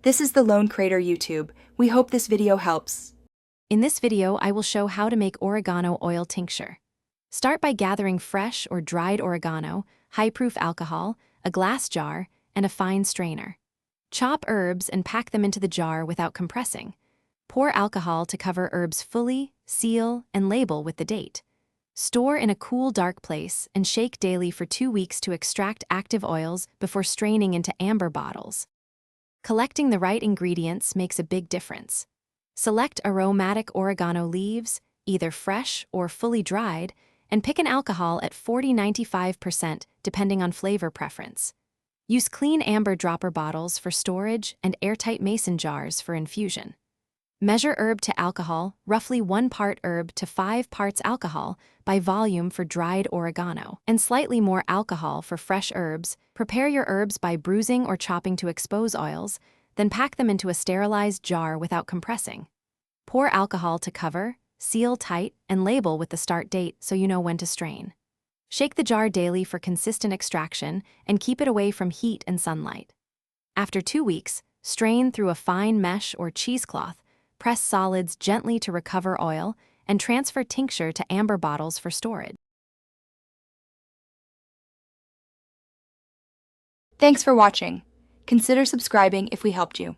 This is the Lone Crater YouTube. We hope this video helps. In this video, I will show how to make oregano oil tincture. Start by gathering fresh or dried oregano, high-proof alcohol, a glass jar, and a fine strainer. Chop herbs and pack them into the jar without compressing. Pour alcohol to cover herbs fully, seal, and label with the date. Store in a cool, dark place and shake daily for 2 weeks to extract active oils before straining into amber bottles. Collecting the right ingredients makes a big difference. Select aromatic oregano leaves, either fresh or fully dried, and pick an alcohol at 40–95% depending on flavor preference. Use clean amber dropper bottles for storage and airtight mason jars for infusion. Measure herb to alcohol, roughly 1 part herb to 5 parts alcohol by volume for dried oregano, and slightly more alcohol for fresh herbs. Prepare your herbs by bruising or chopping to expose oils, then pack them into a sterilized jar without compressing. Pour alcohol to cover, seal tight, and label with the start date so you know when to strain. Shake the jar daily for consistent extraction and keep it away from heat and sunlight. After 2 weeks, strain through a fine mesh or cheesecloth. Press solids gently to recover oil, and transfer tincture to amber bottles for storage. Thanks for watching. Consider subscribing if we helped you.